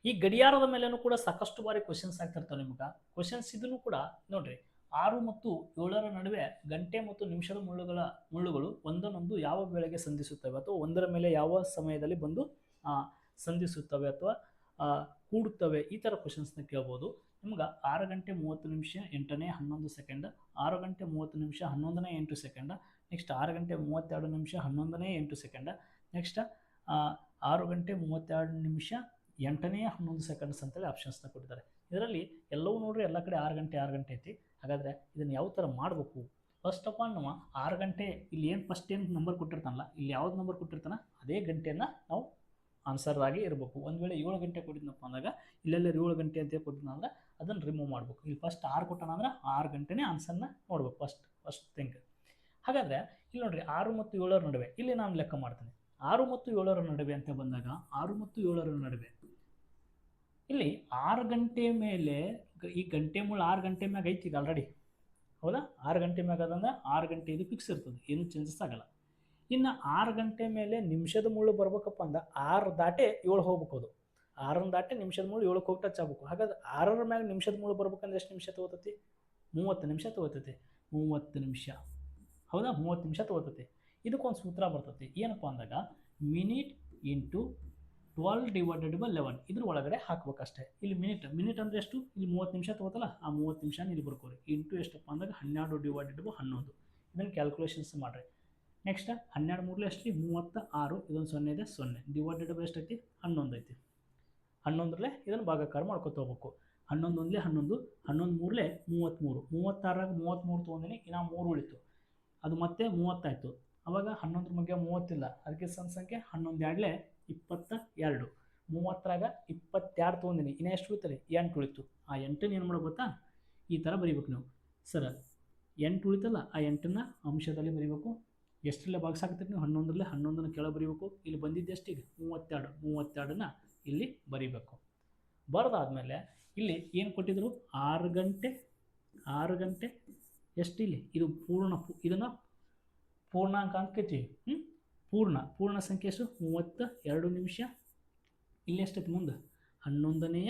ಈ ಗಡಿಯಾರದ ಮೇಲೇನೂ ಕೂಡ ಸಾಕಷ್ಟು ಬಾರಿ ಕ್ವಶನ್ಸ್ ಆಗ್ತಿರ್ತಾವೆ ನಿಮ್ಗೆ. ಕ್ವಶನ್ಸ್ ಇದನ್ನು ಕೂಡ ನೋಡ್ರಿ, 6 ಮತ್ತು 7ರ ನಡುವೆ ಗಂಟೆ ಮತ್ತು ನಿಮಿಷದ ಮುಳ್ಳುಗಳು ಒಂದನ್ನೊಂದು ಯಾವ ವೇಳೆಗೆ ಸಂಧಿಸುತ್ತವೆ ಅಥವಾ ಒಂದರ ಮೇಲೆ ಯಾವ ಸಮಯದಲ್ಲಿ ಬಂದು ಸಂಧಿಸುತ್ತವೆ ಅಥವಾ ಕೂಡುತ್ತವೆ, ಈ ಥರ ಕ್ವಶನ್ಸ್ನ ಕೇಳ್ಬೋದು. ನಿಮ್ಗೆ 6 ಗಂಟೆ 30 ನಿಮಿಷ 8ನೇ 11 ಸೆಕೆಂಡ್, 6 ಗಂಟೆ 30 ನಿಮಿಷ 11ನೇ 8 ಸೆಕೆಂಡ್, ನೆಕ್ಸ್ಟ್ 6 ಗಂಟೆ 32 ನಿಮಿಷ 11ನೇ 8 ಸೆಕೆಂಡ್, ನೆಕ್ಸ್ಟ್ 6 ಗಂಟೆ 32 ನಿಮಿಷ 8ನೇ 11 ಸೆಕೆಂಡ್ಸ್ ಅಂತೇಳಿ ಆಪ್ಷನ್ಸ್ನ ಕೊಟ್ಟಿದ್ದಾರೆ. ಇದರಲ್ಲಿ ಎಲ್ಲವೂ ನೋಡ್ರಿ ಎಲ್ಲ ಕಡೆ 6 ಗಂಟೆ ಐತಿ. ಹಾಗಾದರೆ ಇದನ್ನು ಯಾವ ಥರ ಮಾಡಬೇಕು? ಫಸ್ಟ್ ಆಫ್ ಆಲ್ ನಾವು 6 ಗಂಟೆ ಇಲ್ಲಿ ಏನು ಫಸ್ಟ್ ಏನು ನಂಬರ್ ಕೊಟ್ಟಿರ್ತಾನಲ್ಲ, ಇಲ್ಲಿ ಯಾವ್ದು ನಂಬರ್ ಕೊಟ್ಟಿರ್ತಾನೆ ಅದೇ ಗಂಟೆಯನ್ನು ನಾವು ಆನ್ಸರ್ ಆಗಿ ಇರಬೇಕು. ಒಂದು ವೇಳೆ 7 ಗಂಟೆ ಕೊಟ್ಟಿದ್ನಪ್ಪ ಅಂದಾಗ ಇಲ್ಲೆಲ್ಲ 7 ಗಂಟೆ ಅಂತ ಕೊಟ್ಟಿದ್ನಂದ್ರೆ ಅದನ್ನು ರಿಮೂವ್ ಮಾಡಬೇಕು. ಇಲ್ಲಿ ಫಸ್ಟ್ 6 ಕೊಟ್ಟಾನ ಅಂದ್ರೆ 6 ಗಂಟೆನೇ ಆನ್ಸರ್ನ ನೋಡ್ಬೇಕು ಫಸ್ಟ್ ಥಿಂಕ್. ಹಾಗಾದರೆ ಇಲ್ಲಿ ನೋಡ್ರಿ 6 ಮತ್ತು 7ರ ನಡುವೆ ಇಲ್ಲಿ ನಾನು ಲೆಕ್ಕ ಮಾಡ್ತೇನೆ. 6 ಮತ್ತು 7ರ ನಡುವೆ ಅಂತ ಬಂದಾಗ 6 ಮತ್ತು 7ರ ನಡುವೆ ಇಲ್ಲಿ 6 ಗಂಟೆ ಮೇಲೆ ಈ ಗಂಟೆ ಮುಳ್ಳು 6 ಗಂಟೆ ಮ್ಯಾಗ ಐತಿ ಈಗ ಆಲ್ರೆಡಿ, ಹೌದಾ? 6 ಗಂಟೆ ಮ್ಯಾಗ ಅದಂದ್ರೆ 6 ಗಂಟೆ ಇದು ಫಿಕ್ಸ್ ಇರ್ತದೆ, ಏನು ಚೇಂಜಸ್ ಆಗಲ್ಲ. ಇನ್ನು 6 ಗಂಟೆ ಮೇಲೆ ನಿಮಿಷದ ಮುಳ್ಳು ಬರ್ಬೇಕಪ್ಪ ಅಂದ್ರೆ 6 ದಾಟೆ 7 ಹೋಗ್ಬೇಕು. ಅದು 6 ದಾಟೆ ನಿಮಿಷದ ಮುಳ್ಳು 7ಕ್ಕೆ ಹೋಗಿ ಟಚ್ ಆಗ್ಬೇಕು. ಹಾಗಾದ್ರೆ 6ರ ಮ್ಯಾಗ ನಿಮಿಷದ ಮುಳ್ಳು ಬರ್ಬೇಕಂದ್ರೆ ಎಷ್ಟು ನಿಮಿಷ ತಗೋತೈತಿ? 30 ನಿಮಿಷ ತಗೋತೈತಿ. 30 ನಿಮಿಷ, ಹೌದಾ? 30 ನಿಮಿಷ ತಗೋತೈತಿ. ಇದಕ್ಕೊಂದು ಸೂತ್ರ ಬರ್ತೈತಿ, ಏನಪ್ಪ ಅಂದಾಗ ಮಿನಿಟ್ ಇಂಟು 12 ಡಿವೈಡೆಡ್ ಬೈ 11 ಇದ್ರ ಒಳಗಡೆ ಹಾಕ್ಬೇಕಷ್ಟೇ. ಇಲ್ಲಿ ಮಿನಿಟ್ ಅಂದರೆ ಎಷ್ಟು? ಇಲ್ಲಿ 30 ನಿಮಿಷ ತಗೋತಲ್ಲ, ಆ 30 ನಿಮಿಷ ಇಲ್ಲಿ ಬರ್ಕೋರಿ. ಇಂಟು ಎಷ್ಟಪ್ಪ ಅಂದಾಗ 12 ಡಿವೈಡೆಡ್ ಬೈ 11. ಇದನ್ನು ಕ್ಯಾಲ್ಕುಲೇಷನ್ಸ್ ಮಾಡಿರಿ. ನೆಕ್ಸ್ಟ್ 12 ಮೂರಲೆ ಎಷ್ಟು? 36. ಇದೊಂದು 0 ಇದೆ, 0 ಡಿವೈಡೆಡ್ ಬೈ ಎಷ್ಟೈತಿ? 11 ಐತಿ. 11ರಲ್ಲೇ ಇದನ್ನು ಭಾಗಾಕಾರ ಮಾಡ್ಕೊತ ಹೋಗ್ಬೇಕು. 11 ಒಂದಲೇ 11, 11 ಮೂರಲೆ 33, 36ರಾಗ 33 ತೊಗೊಂಡಿನಿ, ಇನ್ನು 3 ಉಳಿತು, ಅದು ಮತ್ತೆ 30 ಆಯಿತು. ಅವಾಗ 11ರ ಬಗ್ಗೆ 30 ಇಲ್ಲ, ಅದಕ್ಕೆ ಸಣ್ಣ ಸಂಖ್ಯೆ 11 ಎರಡಲೇ 22, 30ರಾಗ 22 ತೊಗೊಂಡಿನಿ, ಇನ್ನು ಎಷ್ಟು ಉಳಿತಾರೆ? 8 ಉಳಿತು. ಆ 8ನ ಏನು ಮಾಡೋ ಗೊತ್ತಾ? ಈ ಥರ ಬರೀಬೇಕು ನೀವು. ಸರ್ 8 ಉಳಿತಲ್ಲ, ಆ 8ನ ಅಂಶದಲ್ಲಿ ಬರೀಬೇಕು. ಎಷ್ಟರಲ್ಲೇ ಭಾಗಿಸಾಕ್ತೀರಿ ನೀವು? 11ರಲ್ಲೇ 11ನ ಕೆಳಗೆ ಬರೀಬೇಕು. ಇಲ್ಲಿ ಬಂದಿದ್ದು ಎಷ್ಟಿಗೆ? 32, 32ನ ಇಲ್ಲಿ ಬರೀಬೇಕು. ಬರೆದಾದ್ಮೇಲೆ ಇಲ್ಲಿ ಏನು ಕೊಟ್ಟಿದ್ರು? 6 ಗಂಟೆ ಎಷ್ಟು? ಇಲ್ಲಿ ಇದು ಇದನ್ನು ಪೂರ್ಣಾಂಕ ಅಂತ ಕರಿತೀವಿ. ಪೂರ್ಣ ಸಂಖ್ಯೆ ಎಷ್ಟು? 32 ನಿಮಿಷ. ಇಲ್ಲಿ ಎಷ್ಟೈತಿ ಮುಂದೆ? 11ನೇ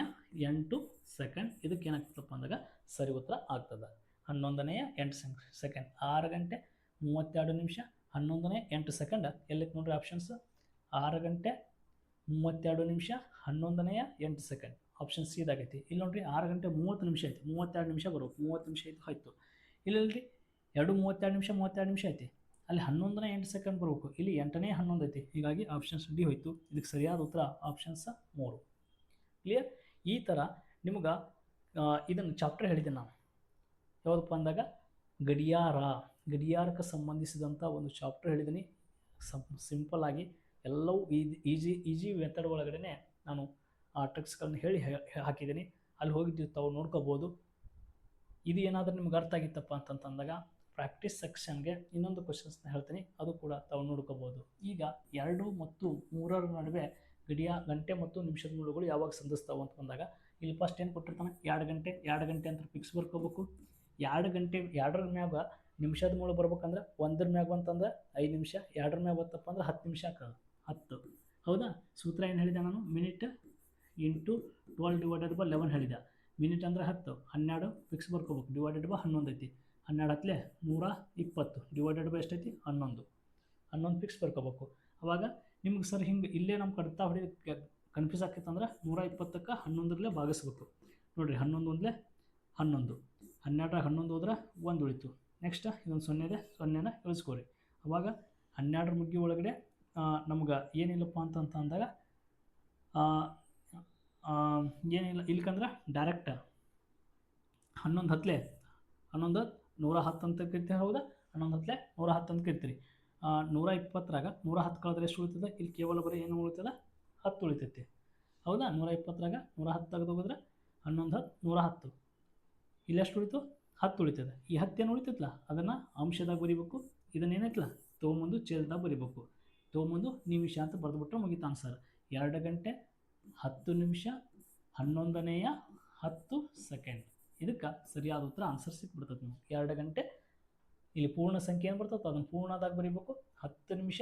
8 ಸೆಕೆಂಡ್. ಇದಕ್ಕೆ ಏನಾಗ್ತದಪ್ಪ ಅಂದಾಗ ಸರಿ ಉತ್ತರ ಆಗ್ತದೆ. 11ನೇ 8 ಸೆಕೆಂಡ್. 6 ಗಂಟೆ 32 ನಿಮಿಷ 11ನೇ 8 ಸೆಕೆಂಡ್. ಎಲ್ಲಿತ್ತು ನೋಡ್ರಿ ಆಪ್ಷನ್ಸ್? 6 ಗಂಟೆ 32 ನಿಮಿಷ 11ನೇ 8 ಸೆಕೆಂಡ್. ಆಪ್ಷನ್ ಸಿ ಇದಾಗೈತಿ. ಇಲ್ಲಿ ನೋಡ್ರಿ 6 ಗಂಟೆ 30 ನಿಮಿಷ ಐತಿ, 32 ನಿಮಿಷ ಬರೋದು. 30 ನಿಮಿಷ ಆಯಿತು. ಇಲ್ಲಲ್ರಿ 32 ನಿಮಿಷ ಐತಿ, ಅಲ್ಲಿ 11ನೇ 8 ಸೆಕೆಂಡ್ ಬರಬೇಕು. ಇಲ್ಲಿ 8ನೇ 11 ಐತಿ. ಹೀಗಾಗಿ ಆಪ್ಷನ್ಸ್ ಡಿ ಹೋಯಿತು. ಇದಕ್ಕೆ ಸರಿಯಾದ ಉತ್ತರ ಆಪ್ಷನ್ಸ್ 3. ಕ್ಲಿಯರ್? ಈ ಥರ ನಿಮ್ಗೆ ಇದನ್ನು ಚಾಪ್ಟರ್ ಹೇಳಿದ್ದೀನಿ ನಾನು, ಯಾವುದಪ್ಪ ಅಂದಾಗ ಗಡಿಯಾರಕ್ಕೆ ಸಂಬಂಧಿಸಿದಂಥ ಒಂದು ಚಾಪ್ಟರ್ ಹೇಳಿದ್ದೀನಿ. ಸಿಂಪಲ್ ಆಗಿ ಎಲ್ಲವೂ ಈಜಿ ಮೆಥಡ್ ಒಳಗಡೆ ನಾನು ಆ ಟ್ರಿಕ್ಸ್ಗಳನ್ನ ಹೇಳಿ ಹಾಕಿದ್ದೀನಿ. ಅಲ್ಲಿ ಹೋಗಿದ್ದು ತಾವು ನೋಡ್ಕೋಬೋದು. ಇದು ಏನಾದರೂ ನಿಮ್ಗೆ ಅರ್ಥ ಆಗಿತ್ತಪ್ಪ ಅಂತಂದಾಗ ಪ್ರಾಕ್ಟೀಸ್ ಸೆಕ್ಷನ್ಗೆ ಇನ್ನೊಂದು ಕ್ವಶನ್ಸ್ನ ಹೇಳ್ತೀನಿ, ಅದು ಕೂಡ ತಾವು ನೋಡ್ಕೋಬೋದು. ಈಗ 2 ಮತ್ತು 3ರ ನಡುವೆ ಗಂಟೆ ಮತ್ತು ನಿಮಿಷದ ಮುಳ್ಳುಗಳು ಯಾವಾಗ ಸಂಧಿಸ್ತಾವೆ ಅಂತ ಬಂದಾಗ ಇಲ್ಲಿ ಫಸ್ಟ್ ಏನು ಕೊಟ್ಟಿರ್ತಾನೆ? 2 ಗಂಟೆ ಅಂತ ಫಿಕ್ಸ್ ಬರ್ಕೋಬೇಕು. 2 ಗಂಟೆ 2ರ ಮ್ಯಾಗ ನಿಮಿಷದ ಮುಳ್ಳು ಬರ್ಬೇಕಂದ್ರೆ 1ರ ಮ್ಯಾಗ ಬಂತಂದ್ರೆ 5 ನಿಮಿಷ, 2ರ ಮ್ಯಾಗ ಬರ್ತಪ್ಪ ಅಂದ್ರೆ 10 ನಿಮಿಷ ಆಗ್ತದೆ. 10, ಹೌದಾ? ಸೂತ್ರ ಏನು ಹೇಳಿದೆ ನಾನು? ಮಿನಿಟ್ ಇಂಟು 12 ಡಿವೈಡೆಡ್ ಬೈ 11 ಹೇಳಿದೆ. ಮಿನಿಟ್ ಅಂದರೆ 10, 12 ಫಿಕ್ಸ್ ಬರ್ಕೋಬೇಕು, ಡಿವೈಡೆಡ್ ಬೈ 11 ಐತಿ. 12 ಹತ್ತಲೇ 120 ಡಿವೈಡೆಡ್ ಬೈ ಎಷ್ಟೈತಿ? 11 ಫಿಕ್ಸ್ ಬರ್ಕೋಬೇಕು. ಅವಾಗ ನಿಮ್ಗೆ ಸರ್ ಹಿಂಗೆ ಇಲ್ಲೇ ನಮ್ಮ ಕಡ್ತಾ ಹೊಡೆದು ಕನ್ಫ್ಯೂಸ್ ಆಗ್ತೈತೆ ಅಂದ್ರೆ 120ಕ್ಕೆ 11ರಲ್ಲೇ ಭಾಗಿಸ್ಬೇಕು. ನೋಡಿರಿ 11 ಒಂದಲೇ 11, 12ರಾಗ 11 ಹೋದ್ರೆ 1 ಉಳಿತು. ನೆಕ್ಸ್ಟ್ ಇದೊಂದು 0 ಇದೆ, 0ನ ಇಳಿಸ್ಕೋರಿ. ಅವಾಗ 12ರ ಮುಗ್ಗಿ ಒಳಗಡೆ ನಮ್ಗೆ ಏನಿಲ್ಲಪ್ಪ ಅಂತ ಅಂದಾಗ ಏನಿಲ್ಲ ಇಲ್ಕಂದ್ರೆ ಡೈರೆಕ್ಟ್ 11 ಹತ್ತಲೇ 11 110 ಅಂತ ಕರಿತೀರಿ, ಹೌದಾ? 11 ಹತ್ತಲೇ 110 ಅಂತ ಕರಿತೀರಿ. 120ರಾಗ 110 ಕಳೆದ್ರೆ ಎಷ್ಟು ಉಳಿತದೆ? ಇಲ್ಲಿ ಕೇವಲ ಬರೀ ಏನು ಉಳಿತದೆ? 10 ಉಳಿತೈತಿ, ಹೌದಾ? 120ರಾಗ 110 ತೆಗೆದು ಹೋಗಿದ್ರೆ 11 10 110. ಇಲ್ಲಿ ಎಷ್ಟು ಉಳಿತು? 10 ಉಳಿತದೆ. ಈ 10 ಏನು ಉಳಿತೈತಲ್ಲ ಅದನ್ನು ಅಂಶದಾಗ ಬರೀಬೇಕು. ಇದನ್ನೇನೈತಲ್ಲ ತೊಗೊಂಬಂದು ಛೇದದಾಗ ಬರೀಬೇಕು. ತೊಗೊಂಬಂದು ನಿಮಿಷ ಅಂತ ಬರೆದುಬಿಟ್ರೆ ಮುಗಿತು ಆನ್ಸರ್. 2 ಗಂಟೆ 10 ನಿಮಿಷ 11ನೇ 10 ಸೆಕೆಂಡ್. ಇದಕ್ಕೆ ಸರಿಯಾದ ಉತ್ತರ ಆನ್ಸರ್ ಸಿಕ್ಬಿಡ್ತದೆ ನೀವು. 2 ಗಂಟೆ ಇಲ್ಲಿ ಪೂರ್ಣ ಸಂಖ್ಯೆ ಏನು ಬರ್ತೈತೋ ಅದನ್ನು ಪೂರ್ಣದಾಗ ಬರೀಬೇಕು. 10 ನಿಮಿಷ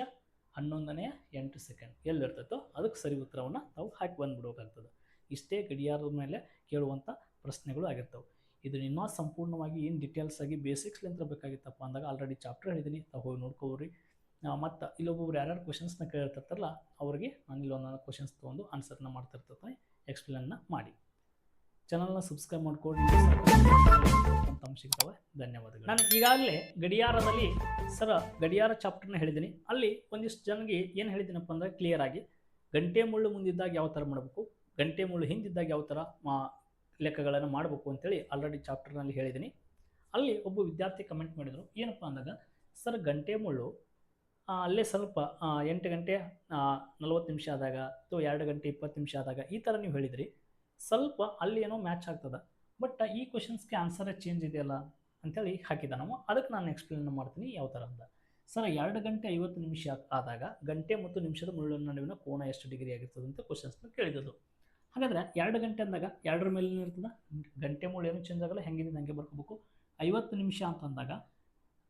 11ನೇ 8 ಸೆಕೆಂಡ್ ಎಲ್ಲಿರ್ತೈತೋ ಅದಕ್ಕೆ ಸರಿ ಉತ್ತರವನ್ನು ನಾವು ಹಾಕಿ ಬಂದುಬಿಡ್ಬೇಕಾಗ್ತದೆ. ಇಷ್ಟೇ ಗಡಿಯಾರದ ಮೇಲೆ ಕೇಳುವಂಥ ಪ್ರಶ್ನೆಗಳು ಆಗಿರ್ತವೆ. ಇದು ಇನ್ನೂ ಸಂಪೂರ್ಣವಾಗಿ ಏನು ಡೀಟೇಲ್ಸ್ ಆಗಿ ಬೇಸಿಕ್ಸ್ಲಿಂದ ಬೇಕಾಗಿತ್ತಪ್ಪ ಅಂದಾಗ ಆಲ್ರೆಡಿ ಚಾಪ್ಟರ್ ಹೇಳಿದ್ದೀನಿ, ತಾವು ಹೋಗಿ ನೋಡ್ಕೋರಿ. ಮತ್ತು ಇಲ್ಲೊಬ್ಬೊಬ್ರು ಯಾರ್ಯಾರು ಕ್ವಶನ್ಸ್ನ ಕೇಳ್ತಿರ್ತಾರಲ್ಲ ಅವ್ರಿಗೆ ನಾನು ಇಲ್ಲೊಂದೊಂದು ಕ್ವಶನ್ಸ್ ತೊಗೊಂಡು ಆನ್ಸರ್ನ ಮಾಡ್ತಿರ್ತೀನಿ, ಎಕ್ಸ್ಪ್ಲೇನ್ನ ಮಾಡಿ. ಚಾನಲ್ನ ಸಬ್ಸ್ಕ್ರೈಬ್ ಮಾಡ್ಕೊಂಡು ಸಿಗ್ತವೆ. ಧನ್ಯವಾದಗಳು. ನಾನು ಈಗಾಗಲೇ ಗಡಿಯಾರದಲ್ಲಿ ಗಡಿಯಾರ ಚಾಪ್ಟರ್ನ ಹೇಳಿದ್ದೀನಿ. ಅಲ್ಲಿ ಒಂದಿಷ್ಟು ಜನಗೆ ಏನು ಹೇಳಿದ್ದೀನಪ್ಪ ಅಂದರೆ ಕ್ಲಿಯರ್ ಆಗಿ ಗಂಟೆ ಮುಳ್ಳು ಮುಂದಿದ್ದಾಗ ಯಾವ ಥರ ಮಾಡಬೇಕು, ಗಂಟೆ ಮುಳ್ಳು ಹಿಂದಿದ್ದಾಗ ಯಾವ ಥರ ಲೆಕ್ಕಗಳನ್ನು ಮಾಡಬೇಕು ಅಂತೇಳಿ ಆಲ್ರೆಡಿ ಚಾಪ್ಟರ್ನಲ್ಲಿ ಹೇಳಿದ್ದೀನಿ. ಅಲ್ಲಿ ಒಬ್ಬ ವಿದ್ಯಾರ್ಥಿ ಕಮೆಂಟ್ ಮಾಡಿದರು, ಏನಪ್ಪ ಅಂದಾಗ ಸರ್ ಗಂಟೆ ಮುಳ್ಳು ಅಲ್ಲೇ ಸ್ವಲ್ಪ 8 ಗಂಟೆ 40 ನಿಮಿಷ ಆದಾಗ ಅಥವಾ 2 ಗಂಟೆ 20 ನಿಮಿಷ ಆದಾಗ ಈ ಥರ ನೀವು ಹೇಳಿದ್ರಿ, ಸ್ವಲ್ಪ ಅಲ್ಲಿ ಏನೋ ಮ್ಯಾಚ್ ಆಗ್ತದೆ, ಬಟ್ ಈ ಕ್ವಶನ್ಸ್ಗೆ ಆನ್ಸರೇ ಚೇಂಜ್ ಇದೆಯಲ್ಲ ಅಂಥೇಳಿ ಹಾಕಿದ ನಾವು. ಅದಕ್ಕೆ ನಾನು ಎಕ್ಸ್ಪ್ಲೇನ್ ಮಾಡ್ತೀನಿ ಯಾವ ಥರ ಅಂತ. ಸರ್ 2 ಗಂಟೆ 50 ನಿಮಿಷ ಆದಾಗ ಗಂಟೆ ಮತ್ತು ನಿಮಿಷದ ಮುಳ್ಳಿನ ನಡುವಿನ ಕೋನ ಎಷ್ಟು ಡಿಗ್ರಿ ಆಗಿರ್ತದೆ ಅಂತ ಕ್ವಶನ್ಸ್ನ ಕೇಳಿದ್ದು. ಹಾಗಾದರೆ 2 ಗಂಟೆ ಅಂದಾಗ 2ರ ಮೇಲೆ ಇರ್ತದೆ, ಗಂಟೆ ಮುಳ್ಳು ಏನು ಚೇಂಜ್ ಆಗಲ್ಲ, ಹೆಂಗಿದೆ ಹಂಗೆ ಬರ್ಕೋಬೇಕು. 50 ನಿಮಿಷ ಅಂತಂದಾಗ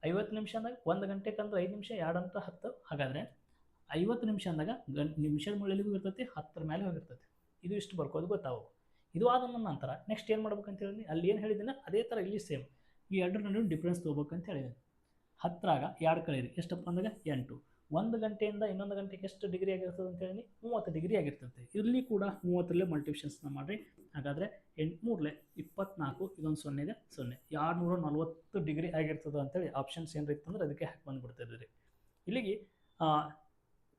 50 ನಿಮಿಷ ಅಂದಾಗ 1 ಗಂಟೆಗೆ ಅಂದ್ರೆ 5 ನಿಮಿಷ 2 ಅಂತ 10. ಹಾಗಾದರೆ 50 ನಿಮಿಷ ಅಂದಾಗ ನಿಮಿಷದ ಮುಳ್ಳಿಗೂ ಇರ್ತೈತಿ, 10ರ ಮೇಲೆ ಹೋಗಿರ್ತೈತಿ. ಇದು ಇಷ್ಟು ಬರ್ಕೋದು ಗೊತ್ತಾವು. ಇದು ಆದ ನಂತರ ನೆಕ್ಸ್ಟ್ ಏನು ಮಾಡ್ಬೇಕಂತ ಹೇಳಿದ್ನಿ, ಅಲ್ಲಿ ಏನು ಹೇಳಿದ್ದೀನಿ ಅದೇ ಥರ ಇಲ್ಲಿ ಸೇಮ್ ಈ 2ರ ನಡುವೆ ಡಿಫ್ರೆನ್ಸ್ ತೊಗೋಬೇಕಂತ ಹೇಳಿದ್ದೀನಿ. 10ರಾಗ 2 ಕಳೀರಿ ಎಷ್ಟಪ್ಪ ಅಂದಾಗ 8. 1 ಗಂಟೆಯಿಂದ ಇನ್ನೊಂದು ಗಂಟೆಗೆ ಎಷ್ಟು ಡಿಗ್ರಿ ಆಗಿರ್ತದೆ ಅಂತ ಹೇಳಿ 30 ಡಿಗ್ರಿ ಆಗಿರ್ತೈತೆ. ಇಲ್ಲಿ ಕೂಡ 30ರಲ್ಲೇ ಮಲ್ಟಿಪ್ಷನ್ಸ್ನ ಮಾಡಿರಿ. ಹಾಗಾದರೆ 8 24, ಇದೊಂದು 0 ಇದೆ 0, 240 ಡಿಗ್ರಿ ಆಗಿರ್ತದೆ ಅಂತೇಳಿ ಆಪ್ಷನ್ಸ್ ಏನಾರು ಇತ್ತಂದ್ರೆ ಅದಕ್ಕೆ ಹಾಕಿ ಬಂದುಬಿಡ್ತಿದ್ರಿ. ಇಲ್ಲಿಗೆ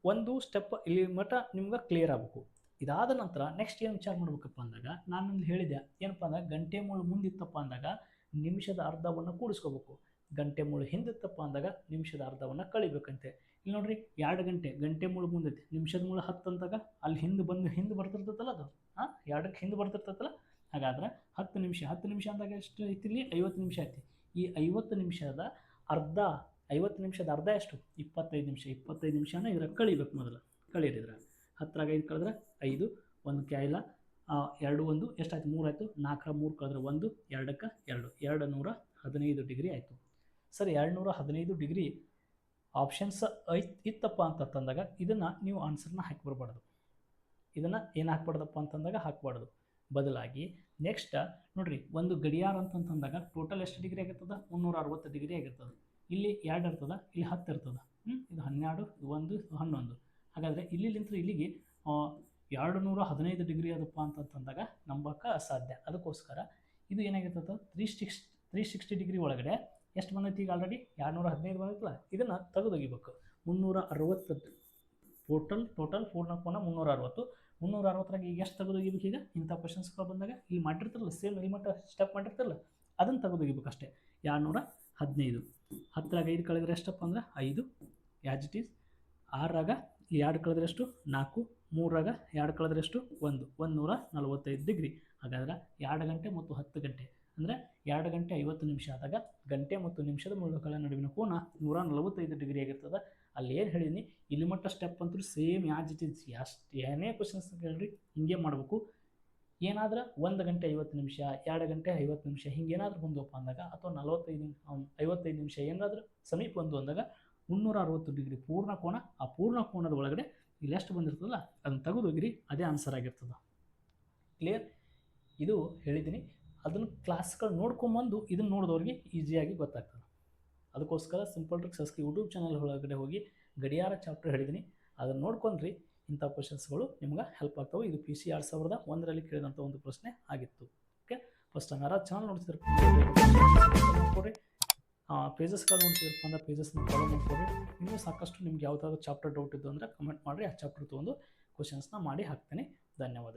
ಒಂದು ಸ್ಟೆಪ್ ಇಲ್ಲಿ ಮಟ್ಟ ನಿಮ್ಗೆ ಕ್ಲಿಯರ್ ಆಗಬೇಕು. ಇದಾದ ನಂತರ ನೆಕ್ಸ್ಟ್ ಏನು ವಿಚಾರ ಮಾಡ್ಬೇಕಪ್ಪ ಅಂದಾಗ ನಾನು ಇಲ್ಲಿ ಹೇಳಿದೆ ಏನಪ್ಪ ಅಂದಾಗ ಗಂಟೆ ಮುಳ್ಳು ಮುಂದಿತ್ತಪ್ಪ ಅಂದಾಗ ನಿಮಿಷದ ಅರ್ಧವನ್ನು ಕೂಡಿಸ್ಕೋಬೇಕು, ಗಂಟೆ ಮುಳ್ಳು ಹಿಂದಿತ್ತಪ್ಪ ಅಂದಾಗ ನಿಮಿಷದ ಅರ್ಧವನ್ನು ಕಳಿಬೇಕಂತೆ. ಇಲ್ಲಿ ನೋಡ್ರಿ 2 ಗಂಟೆ ಮುಳ್ಳು ಮುಂದೈತಿ, ನಿಮಿಷದ ಮುಳ್ಳು 10 ಅಂತಾಗ ಅಲ್ಲಿ ಹಿಂದೆ ಬರ್ತಿರ್ತೈತಲ್ಲ ಅದು 2ಕ್ಕೆ ಹಿಂದೆ ಬರ್ತಿರ್ತೈತಲ್ಲ. ಹಾಗಾದ್ರೆ 10 ನಿಮಿಷ ಅಂದಾಗ ಎಷ್ಟು ಐತಿ, ಇಲ್ಲಿ 50 ನಿಮಿಷ ಐತಿ. ಈ 50 ನಿಮಿಷದ ಅರ್ಧ 50 ನಿಮಿಷದ ಅರ್ಧ ಎಷ್ಟು 25 ನಿಮಿಷ. 25 ನಿಮಿಷನ ಇದ್ರಾಗ ಕಳಿಬೇಕು. ಮೊದಲು ಕಳೀರಿದ್ರೆ 10ರಾಗ 5 ಕಳೆದ್ರೆ 5, 1ಕ್ಕೆ ಇಲ್ಲ 2 1 ಎಷ್ಟಾಯ್ತು 3 ಆಯಿತು, 4ರ 3 ಕಳೆದ್ರೆ 1, 2ಕ್ಕೆ 2, 215 ಡಿಗ್ರಿ ಆಯಿತು. ಸರ್ 215 ಡಿಗ್ರಿ ಆಪ್ಷನ್ಸ್ ಇತ್ತಪ್ಪ ಅಂತಂದಾಗ ಇದನ್ನು ನೀವು ಆನ್ಸರ್ನ ಹಾಕಿ ಬರಬಾರ್ದು. ಇದನ್ನು ಏನು ಹಾಕ್ಬಾರ್ದಪ್ಪ ಅಂತಂದಾಗ ಹಾಕ್ಬಾರ್ದು. ಬದಲಾಗಿ ನೆಕ್ಸ್ಟ್ ನೋಡಿರಿ, ಒಂದು ಗಡಿಯಾರ ಅಂತಂದಾಗ ಟೋಟಲ್ ಎಷ್ಟು ಡಿಗ್ರಿ ಆಗಿರ್ತದೆ 360 ಡಿಗ್ರಿ ಆಗಿರ್ತದೆ. ಇಲ್ಲಿ 2 ಇರ್ತದೆ, ಇಲ್ಲಿ 10 ಇರ್ತದೆ. ಇದು 12, 1, 11. ಹಾಗಾದರೆ ಇಲ್ಲಿಂದ ಇಲ್ಲಿಗೆ 215 ಡಿಗ್ರಿ ಅದಪ್ಪ ಅಂತಂದಾಗ ನಂಬಕ್ಕೆ ಅಸಾಧ್ಯ. ಅದಕ್ಕೋಸ್ಕರ ಇದು ಏನಾಗಿರ್ತದೆ 360 ಡಿಗ್ರಿ ಒಳಗಡೆ ಎಷ್ಟು ಬಂದೈತಿ, ಈಗ ಆಲ್ರೆಡಿ 215 ಬಂದೈತಲ್ಲ, ಇದನ್ನು ತೆಗೆದೊಗಿಬೇಕು. 360 ಟೋಟಲ್ ಪೂರ್ಣ ಕೋನ 360ರಾಗ ಈಗ ಎಷ್ಟು ತೆಗೆದೊಗಿಬೇಕು. ಈಗ ಇಂಥ ಕ್ವಶನ್ಸ್ಗಳು ಬಂದಾಗ ಇಲ್ಲಿ ಮಾಡಿರ್ತಾರಲ್ಲ ಸೇಮ್ ಇಲ್ಲಿ ಮಟ್ಟ ಸ್ಟೆಪ್ ಮಾಡಿರ್ತಾರಲ್ಲ ಅದನ್ನು ತೆಗೆದೊಗಿಬೇಕು ಅಷ್ಟೇ. 215 10ರಾಗ 5 ಕಳೆದ್ರೆ ಎಷ್ಟಪ್ಪ ಅಂದ್ರೆ 5 ಆ್ಯಸ್ ಇಟ್ ಈಸ್. 6ರಾಗ 2 ಕಳೆದ್ರೆ ಎಷ್ಟು 4, 3ರಾಗ 2 ಕಳೆದ್ರೆ ಎಷ್ಟು 1, 145 ಡಿಗ್ರಿ. ಹಾಗಾದ್ರೆ 2 ಗಂಟೆ ಮತ್ತು 10 ಗಂಟೆ ಅಂದರೆ 2 ಗಂಟೆ 50 ನಿಮಿಷ ಆದಾಗ ಗಂಟೆ ಮತ್ತು ನಿಮಿಷದ ಮುಳ್ಳುಗಳ ನಡುವಿನ ಕೋನ 145 ಡಿಗ್ರಿ ಆಗಿರ್ತದೆ. ಅಲ್ಲಿ ಏನು ಹೇಳಿದ್ದೀನಿ ಇಲ್ಲಿ ಮಟ್ಟ ಸ್ಟೆಪ್ ಅಂತೂ ಸೇಮ್ ಆ್ಯಸ್ ಇಟ್ ಈಸ್. ಏನೇ ಕ್ವಶನ್ಸ್ ಕೇಳಿರಿ ಹಿಂಗೆ ಮಾಡಬೇಕು. ಏನಾದ್ರೆ 1 ಗಂಟೆ 50 ನಿಮಿಷ 2 ಗಂಟೆ 50 ನಿಮಿಷ ಹಿಂಗೇನಾದ್ರೂ ಬಂದವಪ್ಪ ಅಂದಾಗ ಅಥವಾ 55 ನಿಮಿಷ ಏನಾದರೂ ಸಮೀಪ ಬಂದು ಅಂದಾಗ 360 ಡಿಗ್ರಿ ಪೂರ್ಣ ಕೋನ, ಆ ಪೂರ್ಣ ಕೋನದ ಒಳಗಡೆ ಇಲ್ಲಿ ಎಷ್ಟು ಬಂದಿರ್ತದಲ್ಲ ಅದನ್ನು ತೆಗೆದೋಗಿರಿ, ಅದೇ ಆನ್ಸರ್ ಆಗಿರ್ತದೆ. ಕ್ಲಿಯರ್? ಇದು ಹೇಳಿದ್ದೀನಿ. ಅದನ್ನು ಕ್ಲಾಸ್ಗಳು ನೋಡ್ಕೊಂಬಂದು ಇದನ್ನು ನೋಡಿದವ್ರಿಗೆ ಈಸಿಯಾಗಿ ಗೊತ್ತಾಗ್ತದೆ. ಅದಕ್ಕೋಸ್ಕರ simple tricks S K YouTube channel ಒಳಗಡೆ ಹೋಗಿ ಗಡಿಯಾರ ಚಾಪ್ಟರ್ ಹೇಳಿದ್ದೀನಿ, ಅದನ್ನು ನೋಡ್ಕೊಂಡ್ರಿ ಇಂಥ ಕ್ವಶನ್ಸ್ಗಳು ನಿಮ್ಗೆ ಹೆಲ್ಪ್ ಆಗ್ತವೆ. ಇದು PC 2001ರಲ್ಲಿ ಕೇಳಿದಂಥ ಒಂದು ಪ್ರಶ್ನೆ ಆಗಿತ್ತು. ಓಕೆ, ಫಸ್ಟ್ ಹಂಗಾರ ಚಾನಲ್ ನೋಡ್ತಿದ್ರೆ ನೋಡ್ಕೊಡ್ರಿ, ಪೇಜಸ್ಗಳು ನೋಡ್ತಿದ್ರಪ್ಪ ಅಂದ್ರೆ ಪೇಜಸ್ನ ಫಾಲೋ ಮಾಡ್ಕೊಡ್ರಿ. ಇನ್ನೂ ಸಾಕಷ್ಟು ನಿಮ್ಗೆ ಯಾವುದಾದ್ರು ಚಾಪ್ಟರ್ ಡೌಟ್ ಇದ್ದು ಅಂದರೆ ಕಮೆಂಟ್ ಮಾಡಿರಿ, ಆ ಚಾಪ್ಟರ್ ತೊಗೊಂಡು ಕ್ವಶನ್ಸ್ನ ಮಾಡಿ ಹಾಕ್ತೇನೆ. ಧನ್ಯವಾದಗಳು.